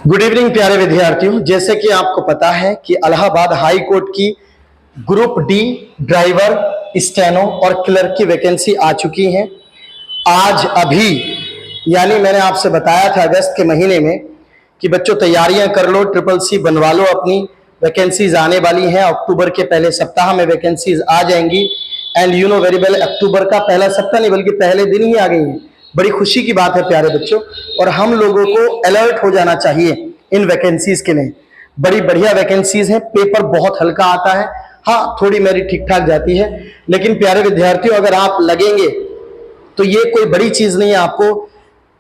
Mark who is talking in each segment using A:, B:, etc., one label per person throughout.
A: Good evening प्यारे विद्यार्थियों। जैसे कि आपको पता है कि इलाहाबाद हाई कोर्ट की ग्रुप डी ड्राइवर, स्टेनो और क्लर्क की वैकेंसी आ चुकी है। आज अभी यानी मैंने आपसे बताया था अगस्त के महीने में कि बच्चों तैयारियां कर लो, ट्रिपल सी बनवा लो, अपनी वैकेंसीज आने वाली हैं। अक्टूबर के पहले सप्ताह में वैकेंसीज आ जाएंगी। And you know very well, अक्टूबर का पहला सप्ताह नहीं बल्कि पहले दिन ही आ गई है। बड़ी खुशी की बात है प्यारे बच्चों, और हम लोगों को अलर्ट हो जाना चाहिए इन वैकेंसीज के लिए। बड़ी बढ़िया वैकेंसीज हैं, पेपर बहुत हल्का आता है। हाँ, थोड़ी मेरी ठीक ठाक जाती है, लेकिन प्यारे विद्यार्थियों अगर आप लगेंगे तो ये कोई बड़ी चीज नहीं है आपको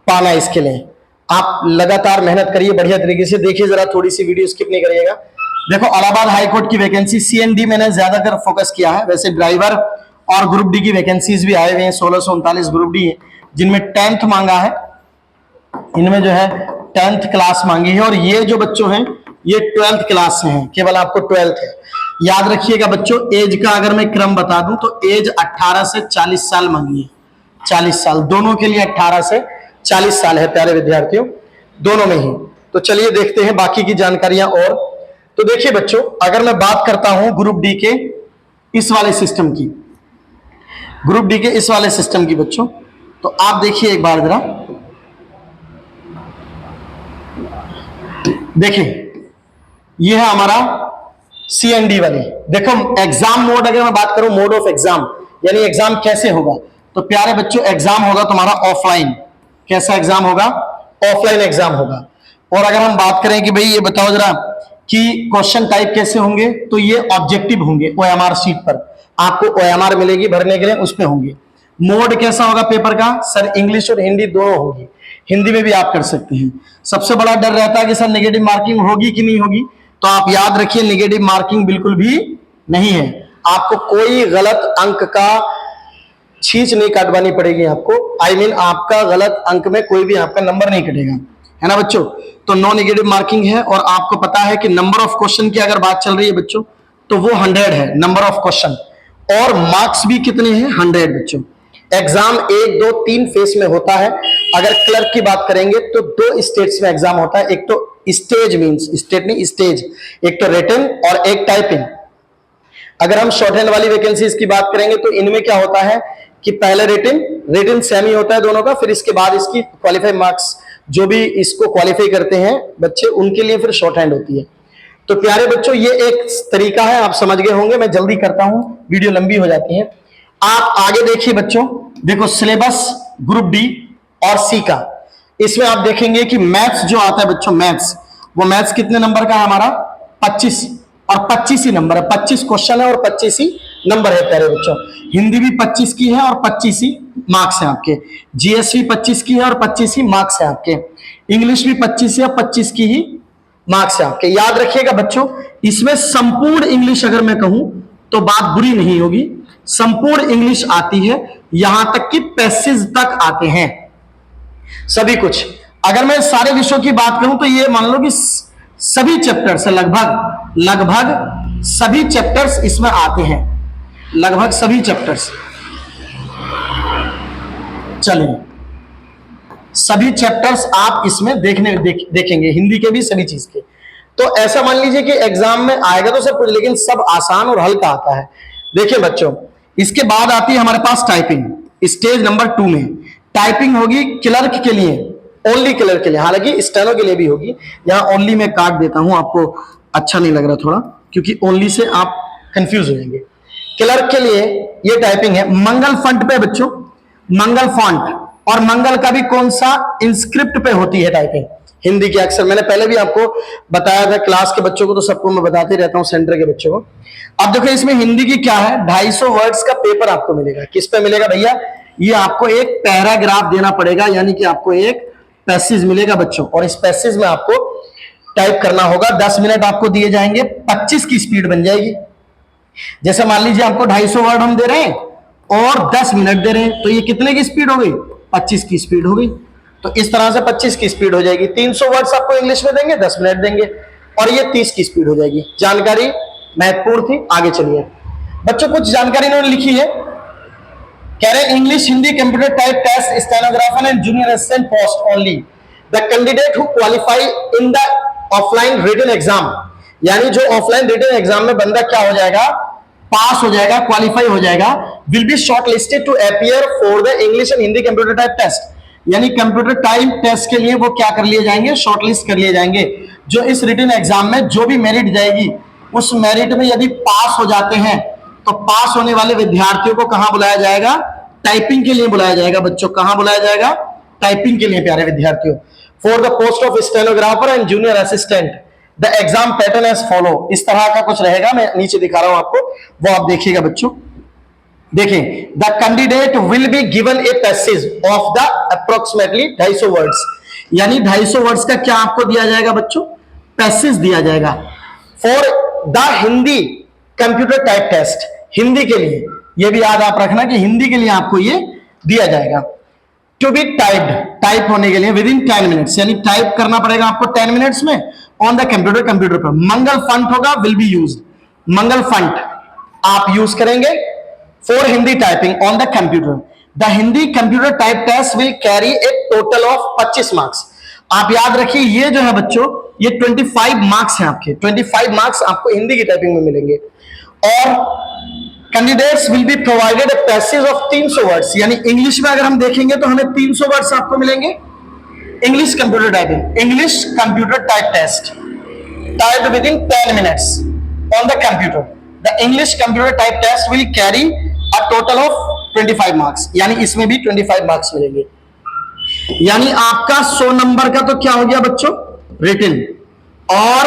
A: पाना। इसके लिए आप लगातार मेहनत करिए, बढ़िया तरीके से देखिए। जरा थोड़ी सी वीडियो स्किप नहीं करिएगा। देखो, इलाहाबाद हाईकोर्ट की वैकेंसी सीएनडी मैंने ज्यादातर फोकस किया है। वैसे ड्राइवर और ग्रुप डी की वैकेंसीज भी आए हुए हैं। 1639 ग्रुप डी है, जिनमें 10th मांगा है। इनमें जो है 10th क्लास मांगी है, और ये जो बच्चों हैं ये 12th क्लास से हैं। केवल आपको 12th है। याद रखिएगा बच्चों, एज का अगर मैं क्रम बता दूं तो एज 18 से 40 साल मांगी है। 40 साल दोनों के लिए 18 से 40 साल है प्यारे विद्यार्थियों, दोनों में ही। तो चलिए देखते हैं बाकी की जानकारियां। और तो देखिए बच्चों, अगर मैं बात करता हूं ग्रुप डी के इस वाले सिस्टम की, ग्रुप डी के इस वाले सिस्टम की बच्चों, तो आप देखिए एक बार जरा देखिए, ये है हमारा सीएनडी वाली। देखो, एग्जाम मोड अगर मैं बात करूं, मोड ऑफ एग्जाम यानी एग्जाम कैसे होगा, तो प्यारे बच्चों एग्जाम होगा तुम्हारा ऑफलाइन। कैसा एग्जाम होगा? ऑफलाइन एग्जाम होगा। और अगर हम बात करें कि भाई ये बताओ जरा कि क्वेश्चन टाइप कैसे होंगे, तो ये ऑब्जेक्टिव होंगे। ओएमआर शीट पर आपको ओएमआर मिलेगी भरने के लिए, उसमें होंगे। मोड कैसा होगा पेपर का? सर इंग्लिश और हिंदी दोनों होगी। हिंदी में भी आप कर सकते हैं। सबसे बड़ा डर रहता है कि सर नेगेटिव मार्किंग होगी कि नहीं होगी, तो आप याद रखिए नेगेटिव मार्किंग बिल्कुल भी नहीं है। आपको कोई गलत अंक का छींच नहीं काटवानी पड़ेगी आपको। I mean, आपका गलत अंक में कोई भी आपका नंबर नहीं कटेगा, है ना बच्चों। तो नो नेगेटिव मार्किंग है। और आपको पता है कि नंबर ऑफ क्वेश्चन की अगर बात चल रही है बच्चों, तो वो 100 है नंबर ऑफ क्वेश्चन, और मार्क्स भी कितने हैं? 100 बच्चों। एग्जाम 1, 2, 3 फेस में होता है। अगर क्लर्क की बात करेंगे तो 2 स्टेट्स में एग्जाम होता है। एक तो स्टेज, मींस स्टेट नहीं स्टेज, एक तो रिटन और एक टाइपिंग। अगर हम शॉर्ट हैंड वाली वैकेंसीज की बात करेंगे तो इनमें क्या होता है कि पहले रिटन सेमी होता है दोनों का, फिर इसके बाद इसकी क्वालिफाई मार्क्स, जो भी इसको क्वालिफाई करते हैं बच्चे, उनके लिए फिर शॉर्ट हैंड होती है। तो प्यारे बच्चों ये एक तरीका है, आप समझ गए होंगे। मैं जल्दी करता हूं, वीडियो लंबी हो जाती है। आप आगे देखिए बच्चों, देखो सिलेबस ग्रुप डी और सी का, इसमें आप देखेंगे कि मैथ्स जो आता है बच्चों, मैथ्स, वो मैथ्स कितने नंबर का है हमारा? 25, और 25 ही नंबर है। 25 क्वेश्चन है और 25 ही नंबर है प्यारे बच्चों। हिंदी भी 25 की है और 25 ही मार्क्स है आपके। जीएस भी 25 की है और 25 ही मार्क्स है आपके। इंग्लिश भी 25 है और 25 की ही मार्क्स है आपके। याद रखिएगा बच्चों, इसमें संपूर्ण इंग्लिश अगर मैं कहूं तो बात बुरी नहीं होगी। संपूर्ण इंग्लिश आती है, यहां तक कि पैसेज तक आते हैं सभी कुछ। अगर मैं सारे विषयों की बात करूं तो ये मान लो कि सभी चैप्टर्स, लगभग सभी चैप्टर्स इसमें आते हैं, लगभग सभी चैप्टर्स। चलिए, सभी चैप्टर्स आप इसमें देखेंगे, हिंदी के भी, सभी चीज के। तो ऐसा मान लीजिए कि एग्जाम में आएगा तो सब कुछ, लेकिन सब आसान और हल्का आता है। देखिए बच्चों, इसके बाद आती है हमारे पास टाइपिंग। स्टेज नंबर 2 में टाइपिंग होगी क्लर्क के लिए, ओनली क्लर्क के लिए, हालांकि स्टेनो के लिए भी होगी। यहां ओनली मैं काट देता हूं, आपको अच्छा नहीं लग रहा थोड़ा, क्योंकि ओनली से आप कंफ्यूज हो जाएंगे। क्लर्क के लिए ये टाइपिंग है। मंगल फंट पे बच्चों, मंगल फॉन्ट, और मंगल का भी कौन सा? इंस्क्रिप्ट पे होती है टाइपिंग। हिंदी के अक्षर मैंने पहले भी आपको बताया था, क्लास के बच्चों को तो सबको मैं बताते रहता हूं, सेंटर के बच्चों को। अब देखो इसमें हिंदी की क्या है, 250 वर्ड्स का पेपर आपको मिलेगा। किस पे मिलेगा भैया? ये आपको एक पैराग्राफ देना पड़ेगा, यानी कि आपको एक पैसेज मिलेगा बच्चों, और इस पैसेज में आपको टाइप करना होगा। 10 मिनट आपको दिए जाएंगे, 25 की स्पीड बन जाएगी। जैसे मान लीजिए आपको 250 वर्ड हम दे रहे हैं और 10 मिनट दे रहे हैं, तो ये कितने की स्पीड हो गई? 25 की स्पीड हो गई। तो इस तरह से 25 की स्पीड हो जाएगी। 300 वर्ड्स आपको इंग्लिश में देंगे, 10 मिनट देंगे, और ये 30 की स्पीड हो जाएगी। जानकारी महत्वपूर्ण थी। आगे चलिए बच्चों, कुछ जानकारी इन्होंने लिखी है। कह रहे English Hindi computer type test stenographer and junior assistant post only. The candidate who qualify in the offline written exam, यानी जो ऑफलाइन रिटन एग्जाम में बंदा क्या हो जाएगा, पास हो जाएगा, क्वालिफाई हो जाएगा, will be shortlisted to appear for the English and Hindi computer type test, यानी कंप्यूटर टाइप टेस्ट के लिए वो क्या कर लिए जाएंगे, शॉर्टलिस्ट कर लिए जाएंगे। जो इस रिटन एग्जाम में जो भी मेरिट जाएगी, उस मेरिट में यदि पास हो जाते हैं तो पास होने वाले विद्यार्थियों को कहां बुलाया जाएगा, टाइपिंग के लिए बुलाया जाएगा। बच्चों कहां बुलाया जाएगा, टाइपिंग के लिए प्यारे विद्यार्थियों। For the post of stenographer and junior assistant the exam pattern as follow, इस तरह का कुछ रहेगा, मैं नीचे दिखा रहा हूं आपको, वो आप देखिएगा बच्चों। देखें, the candidate will be given a passage of the approximately 250 words, यानी 250 वर्ड्स का क्या आपको दिया जाएगा बच्चों, पैसेज दिया जाएगा। For the Hindi computer type test, Hindi के लिए, यह भी याद आप रखना कि हिंदी के लिए आपको ये दिया जाएगा। टू बी टाइप्ड, टाइप होने के लिए विद इन 10 मिनट्स, यानी टाइप करना पड़ेगा आपको 10 मिनट्स में ऑन द कंप्यूटर पर। मंगल फंट होगा, will be used, Mangal font आप यूज करेंगे for Hindi typing on the computer. The Hindi computer type test will carry a total of 25 marks. आप याद रखिए, ये जो है बच्चों, ये 25 मार्क्स हैं आपके, 25 मार्क्स आपको हिंदी की टाइपिंग में मिलेंगे। और candidates will be provided a passage of 300 words, यानी इंग्लिश में अगर हम देखेंगे तो हमें 300 वर्ड्स आपको मिलेंगे। English computer typing, English computer type test typed within 10 minutes on the computer. The English computer type test will carry a total of 25 marks, यानी इसमें भी 25 मार्क्स मिलेंगे। यानी आपका 100 नंबर का तो क्या हो गया बच्चों, रिटन। और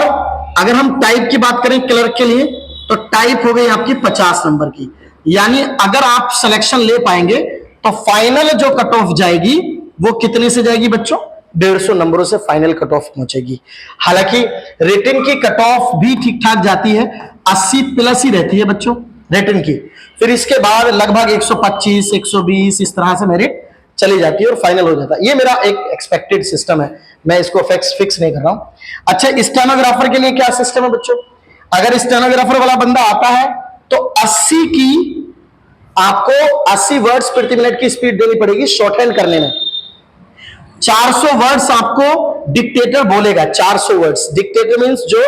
A: अगर हम टाइप की बात करें क्लर्क के लिए, तो टाइप हो गई आपकी 50 नंबर की। यानी अगर आप सिलेक्शन ले पाएंगे तो फाइनल जो कट ऑफ जाएगी वो कितने से जाएगी बच्चों, 150 नंबरों से फाइनल कट ऑफ पहुंचेगी। हालांकि रिटन की कट ऑफ भी ठीक ठाक जाती है, 80 प्लस ही रहती है बच्चों रिटन की। फिर इसके बाद लगभग 125, 120 इस तरह से मेरिट चली जाती है और फाइनल हो जाता है। ये मेरा एक एक्सपेक्टेड सिस्टम है, मैं इसको फिक्स नहीं कर रहा हूं। अच्छा, स्टेनोग्राफर के लिए क्या सिस्टम है बच्चों, अगर स्टेनोग्राफर वाला बंदा आता है तो 80 वर्ड्स प्रति मिनट की स्पीड देनी पड़ेगी शॉर्ट हैंड करने में। 400 वर्ड्स आपको डिक्टेटर बोलेगा, 400 वर्ड्स, डिक्टेटर मींस जो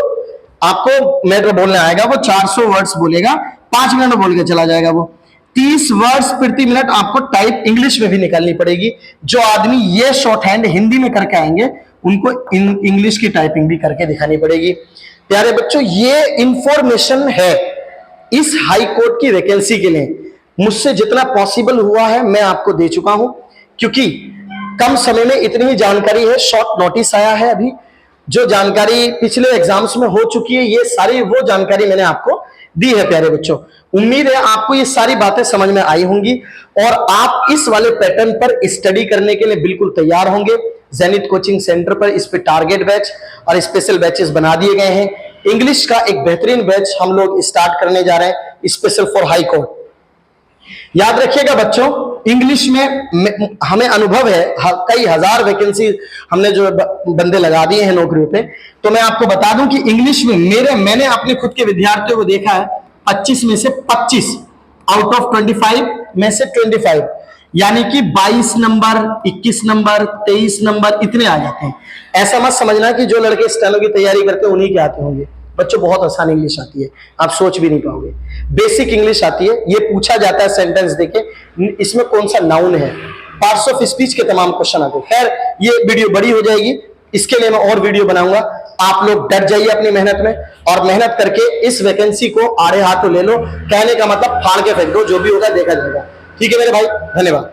A: आपको मैटर बोलने आएगा वो 400 वर्ड्स बोलेगा, 5 मिनट में बोल के चला जाएगा वो। 30 वर्ड्स प्रति मिनट आपको टाइप इंग्लिश में भी निकालनी पड़ेगी। जो आदमी ये शॉर्ट हैंड हिंदी में करके आएंगे उनको इंग्लिश की टाइपिंग भी करके दिखानी पड़ेगी। प्यारे बच्चों, ये इंफॉर्मेशन है इस हाई कोर्ट की वैकेंसी के लिए। मुझसे जितना पॉसिबल हुआ है मैं आपको दे चुका हूं, क्योंकि कम समय में इतनी ही जानकारी है, शॉर्ट नोटिस आया है। अभी जो जानकारी पिछले एग्जाम्स में हो चुकी है, ये सारी वो जानकारी मैंने आपको दी है प्यारे बच्चों। उम्मीद है आपको ये सारी बातें समझ में आई होंगी और आप इस वाले पैटर्न पर स्टडी करने के लिए बिल्कुल तैयार होंगे। जेनिथ कोचिंग सेंटर पर इस पे टारगेट बैच और स्पेशल बैचेस बना दिए गए हैं। इंग्लिश का एक बेहतरीन बैच हम लोग स्टार्ट करने जा रहे हैं स्पेशल फॉर हाई कोर्ट। याद रखिएगा बच्चों, इंग्लिश में हमें अनुभव है, कई हजार वैकेंसी हमने जो बंदे लगा दिए हैं नौकरियों पे। तो मैं आपको बता दूं कि इंग्लिश में मैंने अपने खुद के विद्यार्थियों को देखा है, 25 में से 25 आउट ऑफ 25 में से 25, यानी कि 22 नंबर, 21 नंबर, 23 नंबर इतने आ जाते हैं। ऐसा मत समझना कि जो लड़के स्टेनो की तैयारी करते हैं उन्हीं के आते होंगे। बच्चों, बहुत आसान इंग्लिश आती है, आप सोच भी नहीं पाओगे। बेसिक इंग्लिश आती है। ये पूछा जाता है सेंटेंस देके, इसमें कौन सा नाउन है, पार्ट्स ऑफ स्पीच के तमाम क्वेश्चन आते हैं। खैर, ये वीडियो बड़ी हो जाएगी, इसके लिए मैं और वीडियो बनाऊंगा। आप लोग डट जाइए अपनी मेहनत में और मेहनत करके इस वैकेंसी को आड़े हाथों ले लो। कहने का मतलब फाड़ के फेंक दो, जो भी होगा देखा जाएगा। ठीक है मेरे भाई, धन्यवाद।